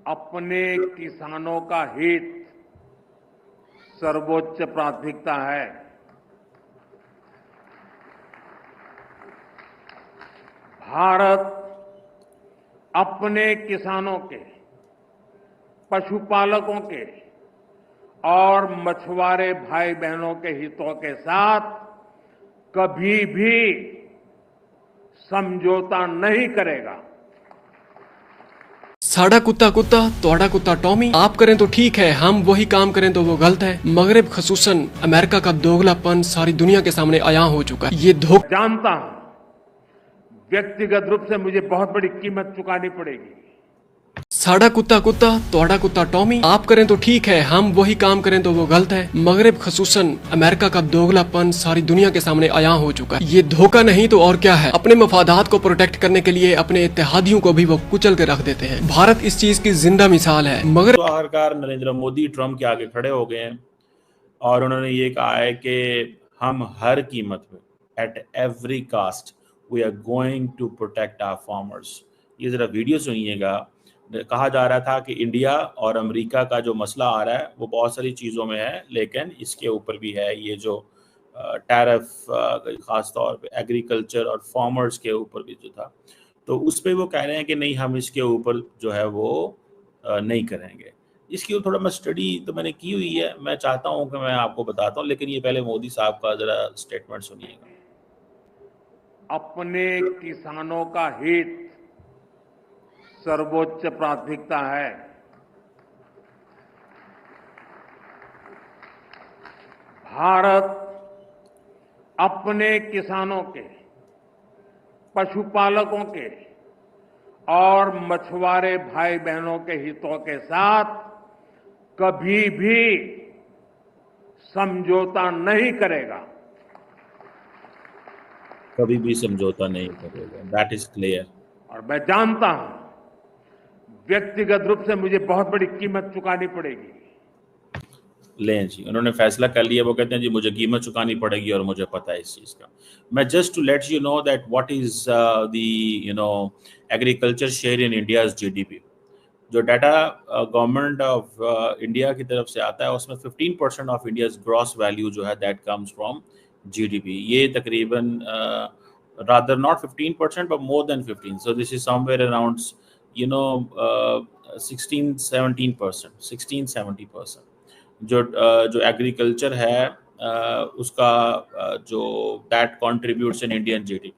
अपने किसानों का हित सर्वोच्च प्राथमिकता है। भारत अपने किसानों के, पशुपालकों के और मछुआरे भाई बहनों के हितों के साथ कभी भी समझौता नहीं करेगा। साडा कुत्ता कुत्ता तोड़ा कुत्ता टॉमी, आप करें तो ठीक है, हम वही काम करें तो वो गलत है। मगरब खसूसन अमेरिका का दोगलापन सारी दुनिया के सामने आया हो चुका है। ये धोखा जानता हूं, व्यक्तिगत रूप से मुझे बहुत बड़ी कीमत चुकानी पड़ेगी। साडा कुत्ता कुत्ता तोड़ा कुत्ता टॉमी, आप करें तो ठीक है, हम वही काम करें तो वो गलत है। मगरब खसूसन अमेरिका का दोगलापन सारी दुनिया के सामने आया हो चुका है। ये धोखा नहीं तो और क्या है। अपने मफादात को प्रोटेक्ट करने के लिए अपने इत्तेहादियों को भी वो कुचल के रख देते हैं। भारत इस चीज की जिंदा मिसाल है। मगर तो आखिरकार नरेंद्र मोदी ट्रम्प के आगे खड़े हो गए हैं और उन्होंने ये कहा है कि हम हर कीमत पे at every cost we are going to protect our farmers. ये जरा वीडियो सुनिएगा। कहा जा रहा था कि इंडिया और अमेरिका का जो मसला आ रहा है वो बहुत सारी चीज़ों में है, लेकिन इसके ऊपर भी है ये जो टैरिफ, ख़ास तौर पे एग्रीकल्चर और फार्मर्स के ऊपर भी जो था, तो उस पर वो कह रहे हैं कि नहीं, हम इसके ऊपर जो है वो नहीं करेंगे। इसकी थोड़ा मैं स्टडी तो मैंने की हुई है, मैं चाहता हूं कि मैं आपको बताता हूं, लेकिन ये पहले मोदी साहब का ज़रा स्टेटमेंट सुनिएगा। अपने किसानों का हित सर्वोच्च प्राथमिकता है। भारत अपने किसानों के, पशुपालकों के और मछुआरे भाई बहनों के हितों के साथ कभी भी समझौता नहीं करेगा। कभी भी समझौता नहीं करेगा, दैट इज क्लियर। और मैं जानता हूं, व्यक्तिगत रूप से मुझे बहुत बड़ी कीमत चुकानी पड़ेगी। लें जी, उन्होंने फैसला कर लिया। वो कहते हैं जी मुझे कीमत चुकानी पड़ेगी और मुझे पता है इस चीज़ का। मैं just to let you know that what is the agriculture share in India's GDP. जो डाटा गवर्नमेंट ऑफ इंडिया की तरफ से आता है उसमें 15% ऑफ इंडियाज ग्रॉस वैल्यू जो है दैट कम्स फ्रॉम जीडीपी। ये तकरीबन rather not 15% but more than 15, so this is somewhere around 16-17%। जो एग्रीकल्चर है उसका जो that contributes in Indian GDP.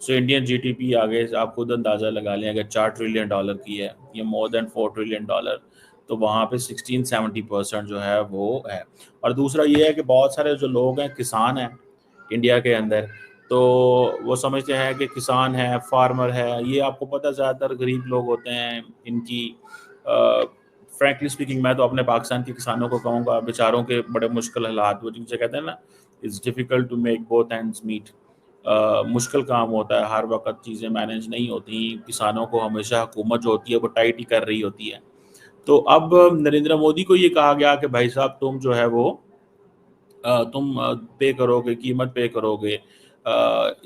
So Indian GDP आगे आप खुद अंदाज़ा लगा लें, अगर $4 ट्रिलियन की है, ये मोर देन $4 ट्रिलियन, तो वहाँ पे 16-70% जो है वो है। और दूसरा ये है कि बहुत सारे जो लोग हैं किसान हैं इंडिया के अंदर, तो वो समझते हैं कि किसान है, फार्मर है, ये आपको पता ज़्यादातर गरीब लोग होते हैं। इनकी फ्रैंकली स्पीकिंग मैं तो अपने पाकिस्तान के किसानों को कहूँगा, बेचारों के बड़े मुश्किल हालात, वो जिनसे कहते हैं ना, it's difficult to make both ends meet. मुश्किल काम होता है, हर वक्त चीज़ें मैनेज नहीं होती। किसानों को हमेशा हुकूमत जो होती है वो टाइट ही कर रही होती है। तो अब नरेंद्र मोदी को ये कहा गया कि भाई साहब तुम जो है वो तुम पे करोगे, कीमत पे करोगे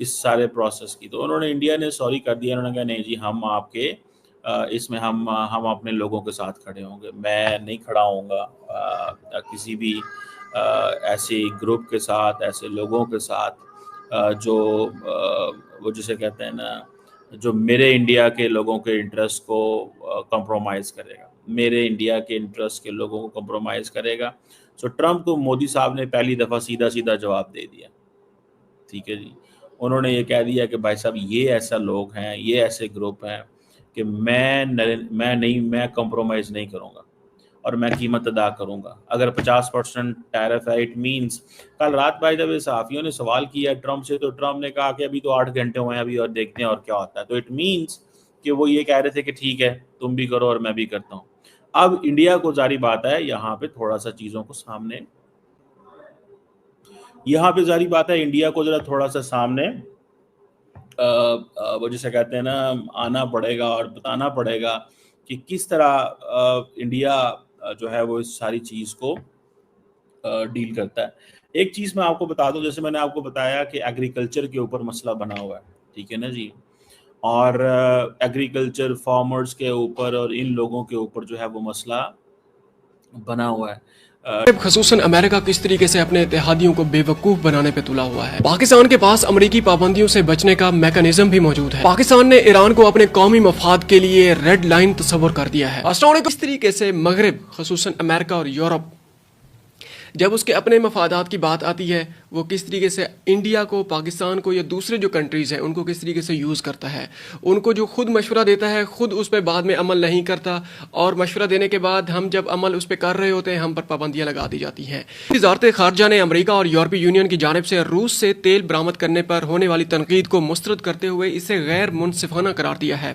इस सारे प्रोसेस की। तो उन्होंने, इंडिया ने सॉरी कर दिया। उन्होंने कहा नहीं जी, हम आपके इसमें हम अपने लोगों के साथ खड़े होंगे। मैं नहीं खड़ा होऊंगा किसी भी ऐसे ग्रुप के साथ, ऐसे लोगों के साथ जो वो जिसे कहते हैं ना, जो मेरे इंडिया के लोगों के इंटरेस्ट को कंप्रोमाइज़ करेगा, मेरे इंडिया के इंटरेस्ट के लोगों को कंप्रोमाइज़ करेगा। सो ट्रम्प को मोदी साहब ने पहली दफ़ा सीधा सीधा जवाब दे दिया। ठीक है जी, उन्होंने ये कह दिया कि भाई साहब ये ऐसा लोग हैं, ये ऐसे ग्रुप हैं कि मैं कंप्रोमाइज़ नहीं करूँगा और मैं कीमत अदा करूँगा। अगर 50% टैरिफ है, इट मीन्स, कल रात बाय द वे सहाफ़ियों ने सवाल किया ट्रम्प से, तो ट्रम्प ने कहा कि अभी तो 8 घंटे हुए हैं अभी, और देखते हैं और क्या होता है। तो इट मीन्स कि वो ये कह रहे थे कि ठीक है, तुम भी करो और मैं भी करता हूँ। अब इंडिया को जारी बात है यहाँ पे थोड़ा सा चीज़ों को सामने, यहाँ पे जारी बात है इंडिया को ज़रा थोड़ा सा सामने वो जिसे कहते हैं ना, आना पड़ेगा और बताना पड़ेगा कि किस तरह इंडिया जो है वो इस सारी चीज़ को डील करता है। एक चीज़ मैं आपको बता दूं, जैसे मैंने आपको बताया कि एग्रीकल्चर के ऊपर मसला बना हुआ है, ठीक है ना जी। और एग्रीकल्चर फार्मर्स के ऊपर और इन लोगों के ऊपर जो है वो मसला बना हुआ है। खसूसन अमेरिका किस तरीके से अपने इत्तेहादियों को बेवकूफ बनाने पे तुला हुआ है। पाकिस्तान के पास अमरीकी पाबंदियों से बचने का मैकेनिज्म भी मौजूद है। पाकिस्तान ने ईरान को अपने कौमी मफाद के लिए रेड लाइन तस्वर कर दिया है। इस तरीके से मगरब खसूसन अमेरिका और यूरोप जब उसके अपने मफादात की बात आती है वो किस तरीके से इंडिया को, पाकिस्तान को या दूसरे जो कंट्रीज़ हैं उनको किस तरीके से यूज़ करता है। उनको जो खुद मशवरा देता है खुद उस पर बाद में अमल नहीं करता, और मशवरा देने के बाद हम जब अमल उस पर कर रहे होते हैं हम पर पाबंदियाँ लगा दी जाती हैं। वज़ारत ख़ारजा ने अमेरिका और यूरोपीय यूनियन की जानिब से रूस से तेल बरामद करने पर होने वाली तनकीद को मुस्तरद करते हुए इसे गैर मुनसिफाना करार दिया है।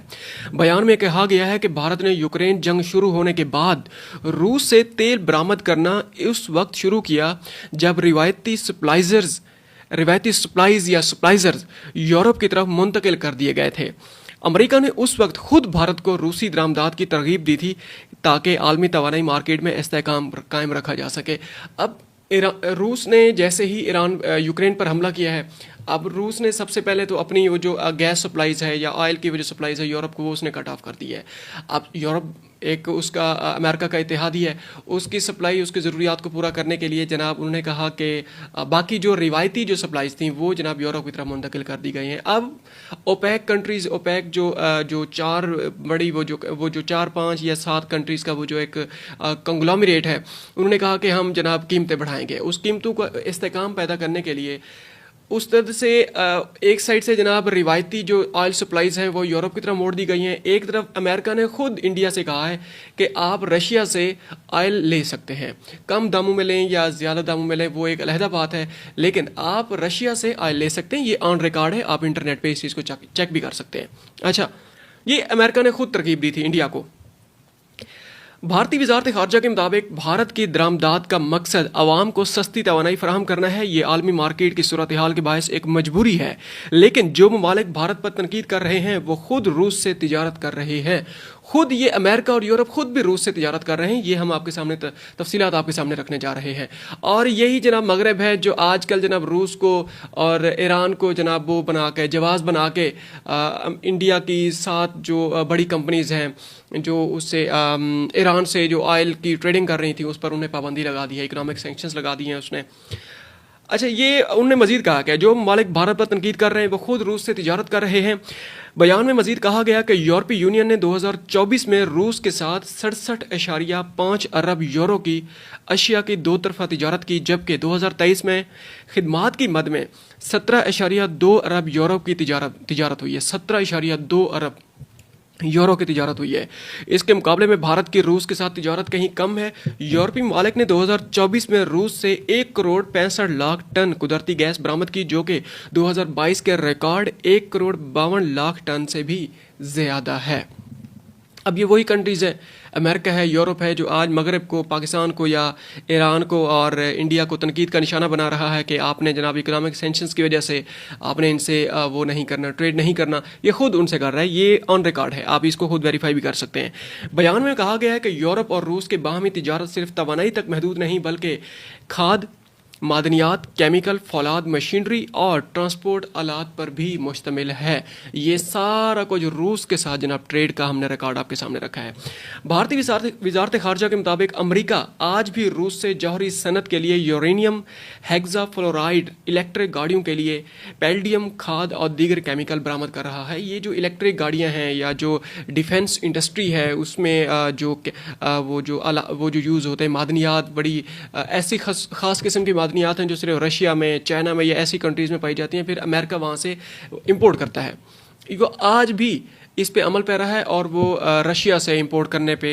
बयान में कहा गया है कि भारत ने यूक्रेन जंग शुरू होने के बाद रूस से तेल बरामद करना उस वक्त शुरू किया जब रिवायती सप्लाईज या सप्लाइजर्स यूरोप की तरफ मुंतकिल कर दिए गए थे। अमेरिका ने उस वक्त खुद भारत को रूसी दरामदात की तरगीब दी थी ताकि आलमी तवानाई मार्केट में इस्तेहकाम कायम रखा जा सके। अब रूस ने जैसे ही यूक्रेन पर हमला किया है, अब रूस ने सबसे पहले तो अपनी वो जो गैस सप्लाईज है या ऑयल की वो जो सप्लाईज है यूरोप को, वो उसने कट ऑफ कर दी है। अब यूरोप एक उसका अमेरिका का इत्तेहादी है, उसकी सप्लाई उसकी ज़रूरियात को पूरा करने के लिए जनाब उन्होंने कहा कि बाकी जो रिवायती जो सप्लाईज थी वो जनाब यूरोप की तरफ मुंतकिल कर दी गई हैं। अब ओपेक कंट्रीज़, ओपेक जो चार बड़ी वो जो 4, 5 या 7 कंट्रीज़ का वो जो एक कंग्लोमरेट है, उन्होंने कहा कि हम जनाब कीमतें बढ़ाएंगे। उस कीमतों को इस्तेहकाम पैदा करने के लिए उस तरह से एक साइड से जनाब रिवायती जो ऑयल सप्लाईज हैं वो यूरोप की तरफ मोड़ दी गई हैं। एक तरफ अमेरिका ने खुद इंडिया से कहा है कि आप रशिया से ऑयल ले सकते हैं, कम दामों में लें या ज़्यादा दामों में लें वो एक अलहदा बात है, लेकिन आप रशिया से ऑयल ले सकते हैं। ये ऑन रिकॉर्ड है, आप इंटरनेट पर इस चीज़ को चेक भी कर सकते हैं। अच्छा, ये अमेरिका ने खुद तरकीब दी थी इंडिया को। भारतीय वज़ारत ख़ारजा के मुताबिक भारत की दरामदात का मकसद आवाम को सस्ती तवानाई फराहम करना है। ये आलमी मार्केट की सूरत हाल के बायस एक मजबूरी है, लेकिन जो ममालिक भारत पर तनकीद कर रहे हैं वो खुद रूस से तिजारत कर रहे हैं। खुद ये अमेरिका और यूरोप खुद भी रूस से तिजारत कर रहे हैं। ये हम आपके सामने तफसीलात आपके सामने रखने जा रहे हैं। और यही जनाब मगरब है जो आजकल जनाब रूस को और ईरान को जनाब वो बना के जवाज़ बना के इंडिया की 7 जो बड़ी कंपनीज़ हैं जो उससे ईरान से जो ऑयल की ट्रेडिंग कर रही थी उस पर उन्हें पाबंदी लगा दी है, इकोनॉमिक सैंक्शंस लगा दिए हैं उसने। अच्छा, ये उन्होंने मजीद कहा कि जो ममालिक भारत पर तनकीद कर रहे हैं वो खुद रूस से तिजारत कर रहे हैं। बयान में मजीद कहा गया कि यूरोपीय यूनियन ने 2024 में रूस के साथ 67.5 अरब यूरो की अशिया की 2 तरफा तिजारत की, जबकि 2023 में खिदमात की मद में 17.2 अरब यूरो की तिजारत हुई है। 17.2 अरब यूरो की तिजारत हुई है। इसके मुकाबले में भारत की रूस के साथ तिजारत कहीं कम है। यूरोपीय ममालिक ने 2024 में रूस से 1 करोड़ 65 लाख टन कुदरती गैस बरामद की, जो कि 2022 के रिकॉर्ड 1 करोड़ 52 लाख टन से भी ज़्यादा है। अब ये वही कंट्रीज़ हैं, अमेरिका है, यूरोप है, जो आज मगरब को, पाकिस्तान को या ईरान को और इंडिया को तनकीद का निशाना बना रहा है कि आपने जनाब इकोनॉमिक सैंक्शंस की वजह से आपने इनसे वो नहीं करना, ट्रेड नहीं करना। ये खुद उनसे कर रहा है, ये ऑन रिकॉर्ड है, आप इसको खुद वेरीफाई भी कर सकते हैं। बयान में कहा गया है कि यूरोप और रूस के बाहमी तिजारत सिर्फ तवानाई तक महदूद नहीं बल्कि खाद, मादनियात, केमिकल, फौलाद, मशीनरी और ट्रांसपोर्ट आलात पर भी मुश्तमिल है। ये सारा कुछ रूस के साथ जनाब ट्रेड का हमने रिकॉर्ड आपके सामने रखा है। भारतीय वज़ारत ख़ारजा के मुताबिक अमेरिका आज भी रूस से जौहरी सनत के लिए यूरेनियम, हेक्साफ्लोराइड, इलेक्ट्रिक गाड़ियों के लिए पैलेडियम, खाद और दीगर केमिकल बरामद कर रहा है। ये जो इलेक्ट्रिक गाड़ियाँ हैं या जो डिफेंस इंडस्ट्री है उसमें वो जो यूज़ होते हैं मादनियात, बड़ी ऐसी ख़ास किस्म की मादनियात हैं जो सिर्फ रशिया में, चाइना में या ऐसी कंट्रीज़ में पाई जाती हैं, फिर अमेरिका वहाँ से इंपोर्ट करता है। वो आज भी इस पे अमल पैरा है और वो रशिया से इंपोर्ट करने पे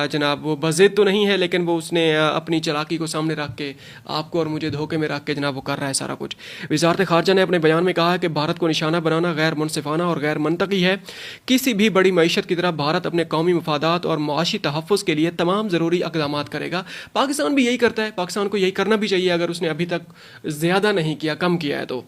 जनाब वो बज़ेद तो नहीं है, लेकिन वो उसने अपनी चालाकी को सामने रख के आपको और मुझे धोखे में रख के जनाब वो कर रहा है सारा कुछ। वज़ारत ख़ारजा ने अपने बयान में कहा है कि भारत को निशाना बनाना गैर मुनसिफाना और गैर मनतकी है। किसी भी बड़ी मईशत की तरह भारत अपने कौमी मफादात और मुआशी तहफ़्फ़ुज़ के लिए तमाम ज़रूरी इक़दामात करेगा। पाकिस्तान भी यही करता है, पाकिस्तान को यही करना भी चाहिए अगर उसने अभी तक ज़्यादा नहीं किया, कम किया है तो।